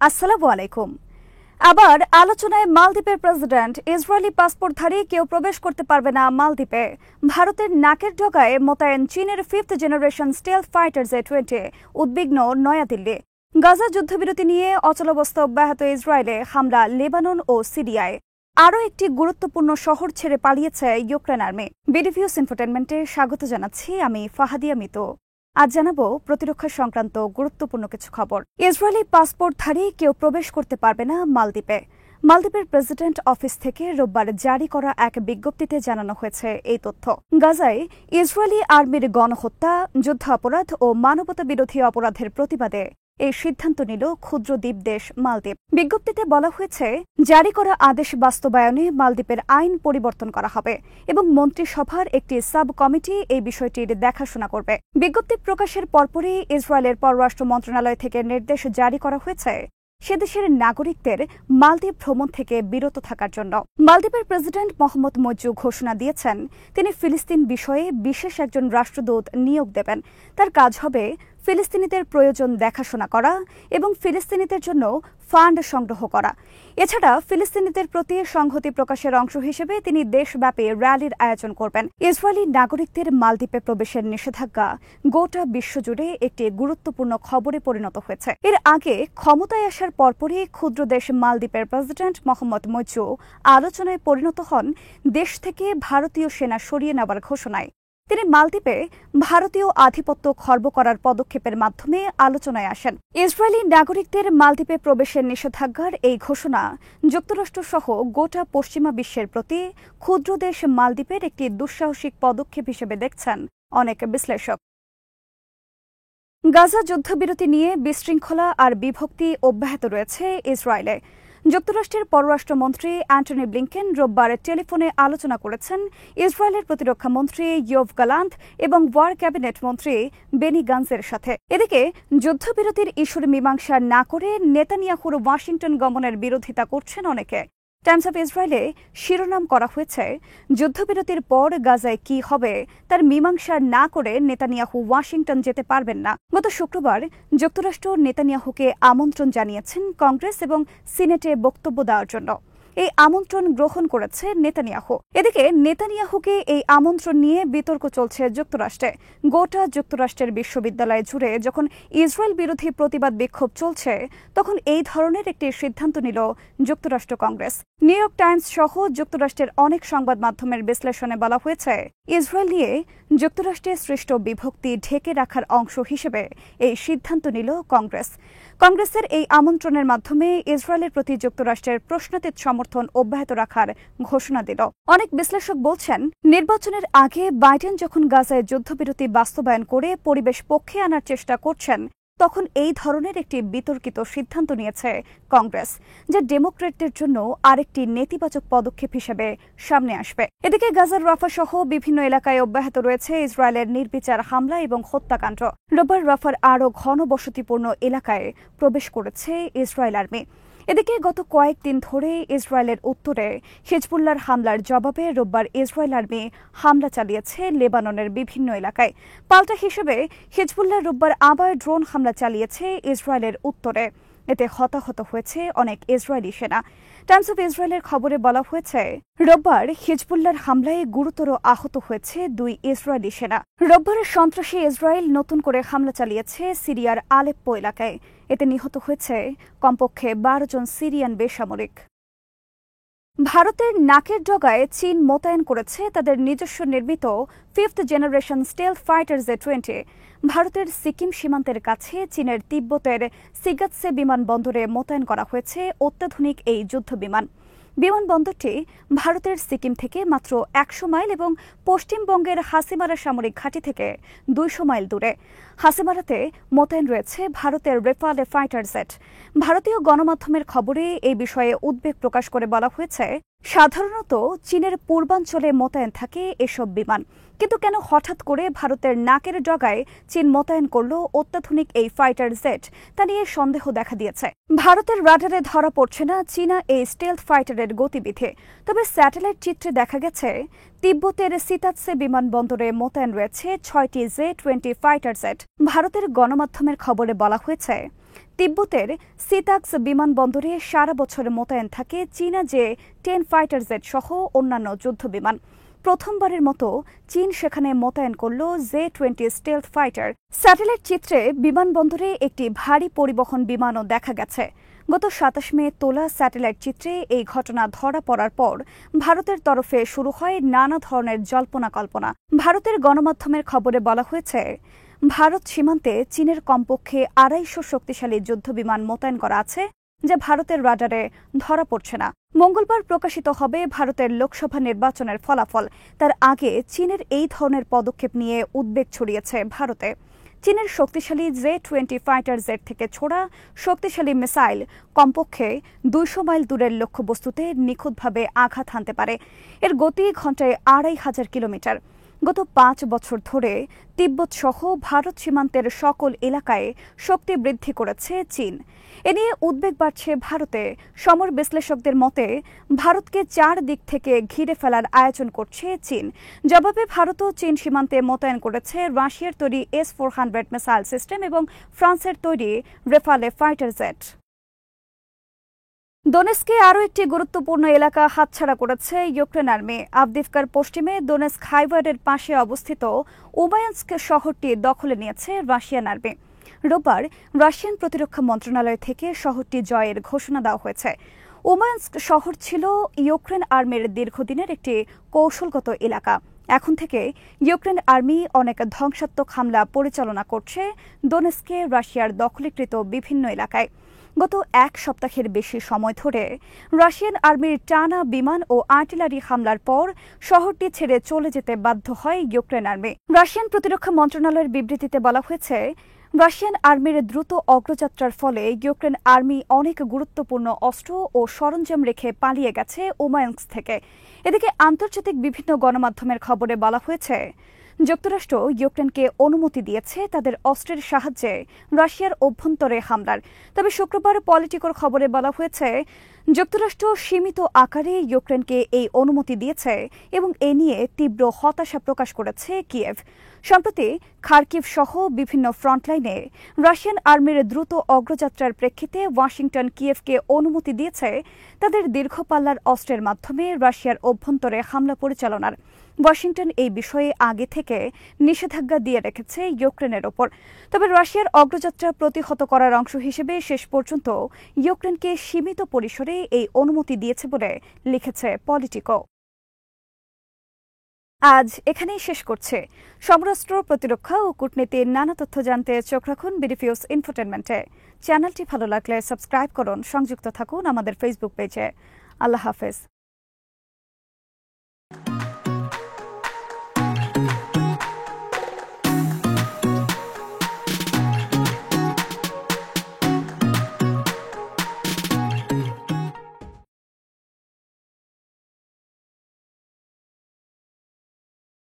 আসসালামু আলাইকুম। আবার আলোচনায় মালদ্বীপের প্রেসিডেন্ট ইসরায়েলি পাসপোর্টধারী কেউ প্রবেশ করতে পারবে না মালদ্বীপে। ভারতের নাকের ডগায় মোতায়েন চীনের 5th generation stealth fighter J-20 উদ্বিগ্ন নয়াদিল্লি। গাজা যুদ্ধবিরতি নিয়ে অচলাবস্থা অব্যাহত ইসরায়েলে হামলা লেবানন ও সিরিয়ায়। আরও একটি গুরুত্বপূর্ণ শহর ছেড়ে পালিয়েছে ইউক্রেন আর্মি। বিডিভিউস ইনফোটেনমেন্টে স্বাগত জানাচ্ছি আমি ফাহাদিয়া মিতু। আজ জানাবো প্রতিরক্ষা সংক্রান্ত গুরুত্বপূর্ণ কিছু খবর। ইসরায়েলি পাসপোর্টধারী কেউ প্রবেশ করতে পারবে না মালদ্বীপে। মালদ্বীপের প্রেসিডেন্ট অফিস থেকে রোববার জারি করা এক বিজ্ঞপ্তিতে জানানো হয়েছে এই তথ্য। গাজায় ইসরায়েলি আর্মির গণহত্যা, যুদ্ধাপরাধ ও মানবতা বিরোধী অপরাধের প্রতিবাদে এই সিদ্ধান্ত নিল ক্ষুদ্র দ্বীপ দেশ মালদ্বীপ। বিজ্ঞপ্তিতে বলা হয়েছে, জারি করা আদেশ বাস্তবায়নে মালদ্বীপের আইন পরিবর্তন করা হবে এবং মন্ত্রিসভার একটি সাব কমিটি এই বিষয়টির দেখাশোনা করবে। বিজ্ঞপ্তি প্রকাশের পরপরই ইসরায়েলের পররাষ্ট্র মন্ত্রণালয় থেকে নির্দেশ জারি করা হয়েছে সে দেশের নাগরিকদের মালদ্বীপ ভ্রমণ থেকে বিরত থাকার জন্য। মালদ্বীপের প্রেসিডেন্ট মোহাম্মদ মজ্জু ঘোষণা দিয়েছেন, তিনি ফিলিস্তিন বিষয়ে বিশেষ একজন রাষ্ট্রদূত নিয়োগ দেবেন। তার কাজ হবে ফিলিস্তিনিদের প্রয়োজন দেখাশোনা করা এবং ফিলিস্তিনিদের জন্য ফান্ড সংগ্রহ করা। এছাড়া ফিলিস্তিনিদের প্রতি সংহতি প্রকাশের অংশ হিসেবে তিনি দেশব্যাপী র্যালির আয়োজন করবেন। ইসরায়েলি নাগরিকদের মালদ্বীপে প্রবেশের নিষেধাজ্ঞা গোটা বিশ্বজুড়ে একটি গুরুত্বপূর্ণ খবরে পরিণত হয়েছে। এর আগে ক্ষমতায় আসার পরপরই ক্ষুদ্র দেশ মালদ্বীপের প্রেসিডেন্ট মোহাম্মদ মজ্জু আলোচনায় পরিণত হন দেশ থেকে ভারতীয় সেনা সরিয়ে নেওয়ার ঘোষণায়। তিনি মালদ্বীপে ভারতীয় আধিপত্য খর্ব করার পদক্ষেপের মাধ্যমে আলোচনায় আসেন। ইসরায়েলি নাগরিকদের মালদ্বীপে প্রবেশের নিষেধাজ্ঞার এই ঘোষণা যুক্তরাষ্ট্রসহ গোটা পশ্চিমা বিশ্বের প্রতি ক্ষুদ্র দেশ মালদ্বীপের একটি দুঃসাহসিক পদক্ষেপ হিসেবে দেখছেন অনেক বিশ্লেষক। গাজা যুদ্ধবিরতি নিয়ে বিশৃঙ্খলা আর বিভক্তি অব্যাহত রয়েছে ইসরায়েলে। যুক্তরাষ্ট্রের পররাষ্ট্রমন্ত্রী অ্যান্টনি ব্লিংকেন রোববার টেলিফোনে আলোচনা করেছেন ইসরায়েলের প্রতিরক্ষা মন্ত্রী ইয়োভ গালান্ট এবং ওয়ার ক্যাবিনেট মন্ত্রী বেনি গান্সের সাথে। এদিকে যুদ্ধবিরতির ইস্যুর মীমাংসা না করে নেতানিয়াহুর ওয়াশিংটন গমনের বিরোধিতা করছেন অনেকে। টাইমস অফ ইসরায়েলে শিরোনাম করা হয়েছে, যুদ্ধবিরতির পর গাজায় কি হবে তার মীমাংসা না করে নেতানিয়াহু ওয়াশিংটন যেতে পারবেন না। গত শুক্রবার যুক্তরাষ্ট্র নেতানিয়াহুকে আমন্ত্রণ জানিয়েছেন কংগ্রেস এবং সিনেটে বক্তব্য দেওয়ার জন্য। এই আমন্ত্রণ গ্রহণ করেছে নেতানিয়াহু। এদিকে নেতানিয়াহুকে এই আমন্ত্রণ নিয়ে বিতর্ক চলছে যুক্তরাষ্ট্রে। গোটা যুক্তরাষ্ট্রের বিশ্ববিদ্যালয় জুড়ে যখন ইসরায়েল বিরোধী প্রতিবাদ বিক্ষোভ চলছে, তখন এই ধরনের একটি সিদ্ধান্ত নিল যুক্তরাষ্ট্র কংগ্রেস। নিউ ইয়র্ক টাইমস সহ যুক্তরাষ্ট্রের অনেক সংবাদ মাধ্যমের বিশ্লেষণে বলা হয়েছে, ইসরায়েল নিয়ে যুক্তরাষ্ট্রে সৃষ্ট বিভক্তি ঢেকে রাখার অংশ হিসেবে এই সিদ্ধান্ত নিল কংগ্রেস। কংগ্রেসের এই আমন্ত্রণের মাধ্যমে ইসরায়েলের প্রতি যুক্তরাষ্ট্রের প্রশ্নাতীত সমর্থন অব্যাহত রাখার ঘোষণা দিল। অনেক বিশ্লেষক বলছেন, নির্বাচনের আগে বাইডেন যখন গাজায় যুদ্ধবিরতি বাস্তবায়ন করে পরিবেশ পক্ষে আনার চেষ্টা করছেন, তখন এই ধরনের একটি বিতর্কিত সিদ্ধান্ত নিয়েছে কংগ্রেস, যা ডেমোক্র্যাটদের জন্য আরেকটি নেতিবাচক পদক্ষেপ হিসেবে সামনে আসবে। এদিকে গাজার রাফা সহ বিভিন্ন এলাকায় অব্যাহত রয়েছে ইসরায়েলের নির্বিচার হামলা এবং হত্যাকাণ্ড। রোববার রাফার আরও ঘনবসতিপূর্ণ এলাকায় প্রবেশ করেছে ইসরায়েল আর্মি। এদিকে গত কয়েকদিন ধরে ইসরায়েলের উত্তরে হিজবুল্লাহর হামলার জবাবে রোববার ইসরায়েল আর্মি হামলা চালিয়েছে লেবাননের বিভিন্ন এলাকায়। পাল্টা হিসেবে হিজবুল্লাহ রোববার আবার ড্রোন হামলা চালিয়েছে ইসরায়েলের উত্তরে। এতে হতাহত হয়েছে অনেক ইসরায়েলি সেনা। টাইমস অফ ইসরায়েলের খবরে বলা হয়েছে, রোববার হিজবুল্লাহর হামলায় গুরুতর আহত হয়েছে 2 ইসরায়েলি সেনা। রোববারের সন্ত্রাসী ইসরায়েল নতুন করে হামলা চালিয়েছে সিরিয়ার আলেপ্পো এলাকায়। এতে নিহত হয়েছে কমপক্ষে 12 জন সিরিয়ান বেসামরিক। ভারতের নাকের ডগায় চীন মোতায়েন করেছে তাদের নিজস্ব নির্মিত 5th generation stealth fighter J-20। ভারতের সিকিম সীমান্তের কাছে চীনের তিব্বতের সিগাতসে বিমানবন্দরে মোতায়েন করা হয়েছে অত্যাধুনিক এই যুদ্ধ বিমান। বিমানবন্দরটি ভারতের সিকিম থেকে মাত্র 100 মাইল এবং পশ্চিমবঙ্গের হাসিমারা সামরিক ঘাঁটি থেকে 200 মাইল দূরে। হাসিমারাতে মোতায়েন রয়েছে ভারতের রেফালে ফাইটার জেট। ভারতীয় গণমাধ্যমের খবরে এই বিষয়ে উদ্বেগ প্রকাশ করে বলা হয়েছে, সাধারণত চীনের পূর্বাঞ্চলে মোতায়েন থাকে এসব বিমান, কিন্তু কেন হঠাৎ করে ভারতের নাকের ডগায় চীন মোতায়েন করল অত্যাধুনিক এই ফাইটার জেট, তা নিয়ে সন্দেহ দেখা দিয়েছে। ভারতের রাডারে ধরা পড়ছে না চীনা এই স্টেলথ ফাইটারের গতিবিধি। তবে স্যাটেলাইট চিত্রে দেখা গেছে তিব্বতের সিতাতসে বিমানবন্দরে মোতায়েন রয়েছে 6টি J-20 ফাইটার জেট। ভারতের গণমাধ্যমের খবরে বলা হয়েছে, তিব্বতের সিতাক্স বিমানবন্দরে সারা বছর মোতায়েন থাকে চীনা J-10 ফাইটার জেট সহ অন্যান্য যুদ্ধ বিমান। প্রথমবারের মতো চীন সেখানে মোতায়েন করল J-20 স্টেলথ ফাইটার। স্যাটেলাইট চিত্রে বিমানবন্দরে একটি ভারী পরিবহন বিমানও দেখা গেছে। গত ২৭ মে তোলা স্যাটেলাইট চিত্রে এই ঘটনা ধরা পড়ার পর ভারতের তরফে শুরু হয় নানা ধরনের জল্পনা কল্পনা। ভারতের গণমাধ্যমের খবরে বলা হয়েছে, ভারত সীমান্তে চীনের কমপক্ষে ২৫০ শক্তিশালী যুদ্ধবিমান মোতায়েন করা আছে, যা ভারতের রাডারে ধরা পড়ছে না। মঙ্গলবার প্রকাশিত হবে ভারতের লোকসভা নির্বাচনের ফলাফল। তার আগে চীনের এই ধরনের পদক্ষেপ নিয়ে উদ্বেগ ছড়িয়েছে ভারতে। চীনের শক্তিশালী J-20 ফাইটার জেট থেকে ছোড়া শক্তিশালী মিসাইল কমপক্ষে ২০০ মাইল দূরের লক্ষ্যবস্তুতে নিখুঁতভাবে আঘাত হানতে পারে। এর গতি ঘণ্টায় ২৫০০ কিলোমিটার। গত ৫ বছর ধরে তিব্বত সহ ভারত সীমান্তের সকল এলাকায় শক্তি বৃদ্ধি করেছে চীন। এ নিয়ে উদ্বেগ বাড়ছে ভারতে। সমর বিশ্লেষকদের মতে, ভারতকে ৪ দিক থেকে ঘিরে ফেলার আয়োজন করছে চীন। জবাবে ভারতও চীন সীমান্তে মোতায়েন করেছে রাশিয়ার তৈরি S-400 মিসাইল সিস্টেম এবং ফ্রান্সের তৈরি রেফালে ফাইটার জেট। দোনেস্কে আরও একটি গুরুত্বপূর্ণ এলাকা হাতছাড়া করেছে ইউক্রেন আর্মি। আভদিভকার পশ্চিমে দোনেস্ক হাইওয়ের পাশে অবস্থিত উমায়ানস্ক শহরটি দখলে নিয়েছে রাশিয়ান আর্মি। রোববার রাশিয়ান প্রতিরক্ষা মন্ত্রণালয় থেকে শহরটি জয়ের ঘোষণা দেওয়া হয়েছে। উমায়ানস্ক শহর ছিল ইউক্রেন আর্মির দীর্ঘদিনের একটি কৌশলগত এলাকা। এখন থেকে ইউক্রেন আর্মি অনেক ধ্বংসাত্মক হামলা পরিচালনা করছে দোনেস্কে রাশিয়ার দখলীকৃত বিভিন্ন এলাকায়। গত ১ সপ্তাহের বেশি সময় ধরে রাশিয়ান আর্মির টানা বিমান ও আর্টিলারি হামলার পর শহরটি ছেড়ে চলে যেতে বাধ্য হয় ইউক্রেন আর্মি। রাশিয়ান প্রতিরক্ষা মন্ত্রণালয়ের বিবৃতিতে বলা হয়েছে, রাশিয়ান আর্মির দ্রুত অগ্রযাত্রার ফলে ইউক্রেন আর্মি অনেক গুরুত্বপূর্ণ অস্ত্র ও সরঞ্জাম রেখে পালিয়ে গেছে উমায়ানস্ক থেকে। এদিকে আন্তর্জাতিক বিভিন্ন গণমাধ্যমের খবরে বলা হয়েছে, যুক্তরাষ্ট্র ইউক্রেনকে অনুমতি দিয়েছে তাদের অস্ত্রের সাহায্যে রাশিয়ার অভ্যন্তরে হামলার। তবে শুক্রবার পলিটিকোর খবরে বলা হয়েছে, যুক্তরাষ্ট্র সীমিত আকারে ইউক্রেনকে এই অনুমতি দিয়েছে এবং এ নিয়ে তীব্র হতাশা প্রকাশ করেছে কিয়েভ। সম্প্রতি খার্কিভ সহ বিভিন্ন ফ্রন্টলাইনে রাশিয়ান আর্মির দ্রুত অগ্রযাত্রার প্রেক্ষিতে ওয়াশিংটন কিয়েভকে অনুমতি দিয়েছে তাদের দীর্ঘপাল্লার অস্ত্রের মাধ্যমে রাশিয়ার অভ্যন্তরে হামলা পরিচালনার। ওয়াশিংটন এই বিষয়ে আগে থেকে নিষেধাজ্ঞা দিয়ে রেখেছে ইউক্রেনের ওপর। তবে রাশিয়ার অগ্রযাত্রা প্রতিহত করার অংশ হিসেবে শেষ পর্যন্ত ইউক্রেনকে সীমিত পরিসরে এই অনুমতি দিয়েছে বলে লিখেছে পলিটিকো। আজ এখানেই শেষ করছে। সমরাষ্ট্র, প্রতিরক্ষা ও কূটনীতির নানা তথ্য জানতে চোখ রাখুন বিডিফিউজ ইনফোটেনমেন্টে। চ্যানেলটি ভালো লাগলে সাবস্ক্রাইব করুন, সংযুক্ত থাকুন আমাদের ফেসবুক পেজে। আল্লাহ হাফেজ।